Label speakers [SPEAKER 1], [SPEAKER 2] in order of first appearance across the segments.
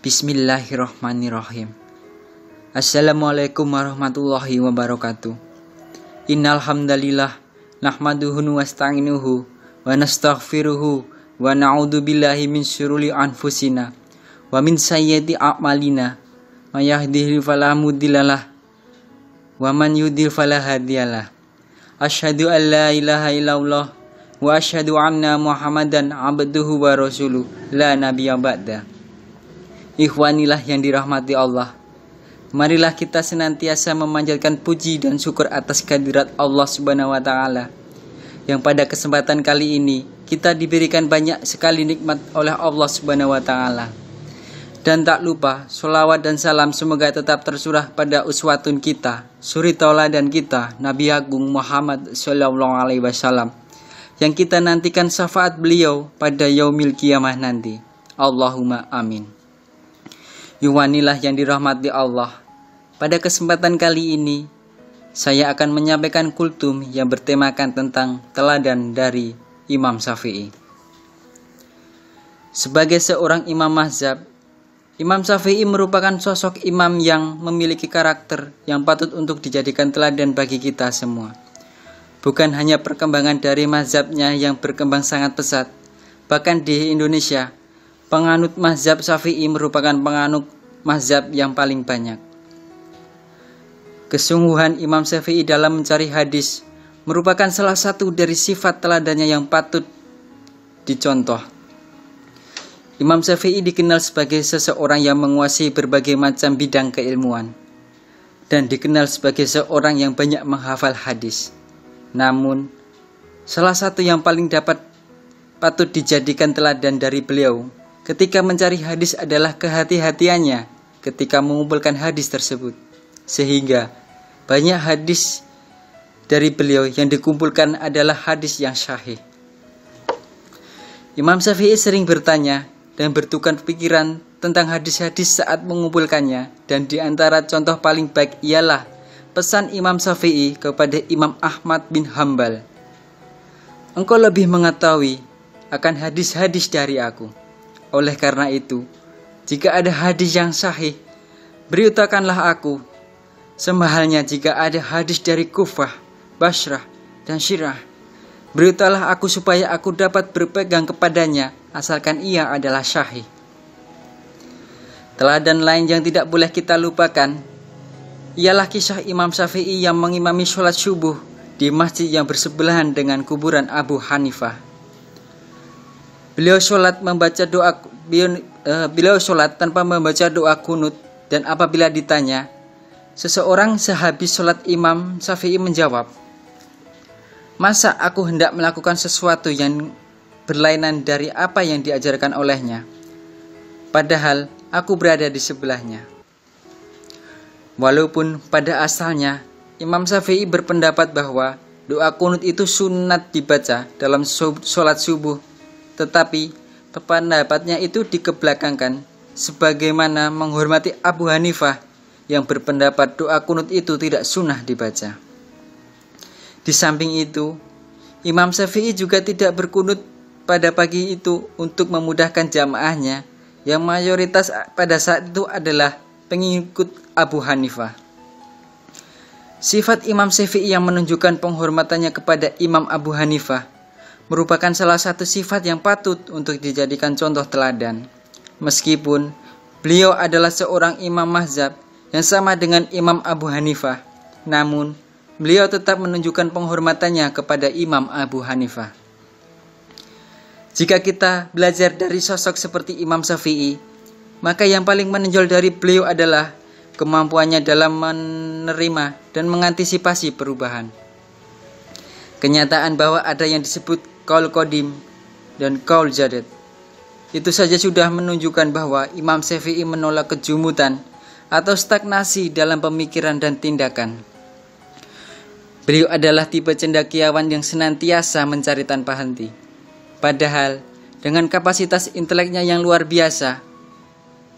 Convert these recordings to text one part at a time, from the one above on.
[SPEAKER 1] Bismillahirrahmanirrahim. Assalamualaikum warahmatullahi wabarakatuh. Innal hamdalillah nahmaduhu wa nasta'inuhu wa nastaghfiruhu wa na'udzu billahi min syururi anfusina wa min sayyiati a'malina may yahdihillahu fala mudhillalah wa man yudhlil fala hadiyalah. Asyhadu an la ilaha illallah wa asyhadu anna Muhammadan abduhu wa rasuluh la nabiyya ba'da. Ikhwanilah yang dirahmati Allah, marilah kita senantiasa memanjatkan puji dan syukur atas kehadirat Allah Subhanahu wa Ta'ala, yang pada kesempatan kali ini kita diberikan banyak sekali nikmat oleh Allah Subhanahu wa Ta'ala. Dan tak lupa, sholawat dan salam semoga tetap tersurah pada uswatun kita, suri tauladan kita, Nabi Agung Muhammad Sallallahu Alaihi Wasallam, yang kita nantikan syafaat beliau pada yaumil qiyamah nanti. Allahumma amin. Yuwanilah yang dirahmati Allah, pada kesempatan kali ini saya akan menyampaikan kultum yang bertemakan tentang teladan dari Imam Syafi'i. Sebagai seorang imam mazhab, Imam Syafi'i merupakan sosok imam yang memiliki karakter yang patut untuk dijadikan teladan bagi kita semua. Bukan hanya perkembangan dari mazhabnya yang berkembang sangat pesat, bahkan di Indonesia penganut mazhab Syafi'i merupakan penganut mazhab yang paling banyak. Kesungguhan Imam Syafi'i dalam mencari hadis merupakan salah satu dari sifat teladannya yang patut dicontoh. Imam Syafi'i dikenal sebagai seseorang yang menguasai berbagai macam bidang keilmuan dan dikenal sebagai seorang yang banyak menghafal hadis. Namun, salah satu yang paling patut dijadikan teladan dari beliau ketika mencari hadis adalah kehati-hatiannya ketika mengumpulkan hadis tersebut, sehingga banyak hadis dari beliau yang dikumpulkan adalah hadis yang sahih. Imam Syafi'i sering bertanya dan bertukar pikiran tentang hadis-hadis saat mengumpulkannya, dan di antara contoh paling baik ialah pesan Imam Syafi'i kepada Imam Ahmad bin Hambal, "Engkau lebih mengetahui akan hadis-hadis dari aku. Oleh karena itu, jika ada hadis yang sahih, beritakanlah aku. Semahalnya jika ada hadis dari Kufah, Basrah, dan Syirah, beritalah aku supaya aku dapat berpegang kepadanya, asalkan ia adalah sahih." Teladan lain yang tidak boleh kita lupakan ialah kisah Imam Syafi'i yang mengimami sholat subuh di masjid yang bersebelahan dengan kuburan Abu Hanifah. Beliau sholat tanpa membaca doa kunut, dan apabila ditanya, seseorang sehabis sholat Imam Syafi'i menjawab, "Masa aku hendak melakukan sesuatu yang berlainan dari apa yang diajarkan olehnya, padahal aku berada di sebelahnya." Walaupun pada asalnya Imam Syafi'i berpendapat bahwa doa kunut itu sunat dibaca dalam sholat subuh, tetapi pendapatnya itu dikebelakangkan sebagaimana menghormati Abu Hanifah yang berpendapat doa kunut itu tidak sunnah dibaca. Di samping itu, Imam Syafi'i juga tidak berkunut pada pagi itu untuk memudahkan jamaahnya yang mayoritas pada saat itu adalah pengikut Abu Hanifah. Sifat Imam Syafi'i yang menunjukkan penghormatannya kepada Imam Abu Hanifah merupakan salah satu sifat yang patut untuk dijadikan contoh teladan. Meskipun beliau adalah seorang imam mazhab yang sama dengan Imam Abu Hanifah, namun beliau tetap menunjukkan penghormatannya kepada Imam Abu Hanifah. Jika kita belajar dari sosok seperti Imam Syafi'i, maka yang paling menonjol dari beliau adalah kemampuannya dalam menerima dan mengantisipasi perubahan. Kenyataan bahwa ada yang disebut qaul qadim dan qaul jadid itu saja sudah menunjukkan bahwa Imam Syafi'i menolak kejumutan atau stagnasi dalam pemikiran dan tindakan. Beliau adalah tipe cendekiawan yang senantiasa mencari tanpa henti. Padahal dengan kapasitas inteleknya yang luar biasa,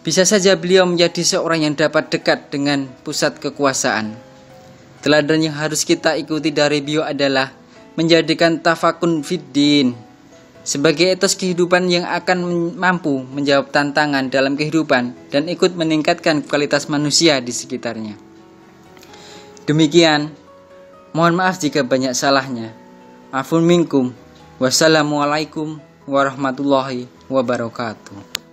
[SPEAKER 1] bisa saja beliau menjadi seorang yang dapat dekat dengan pusat kekuasaan. Teladan yang harus kita ikuti dari beliau adalah menjadikan tafakun fiddin, sebagai etos kehidupan yang akan mampu menjawab tantangan dalam kehidupan dan ikut meningkatkan kualitas manusia di sekitarnya. Demikian, mohon maaf jika banyak salahnya. Afun minkum. Wassalamualaikum warahmatullahi wabarakatuh.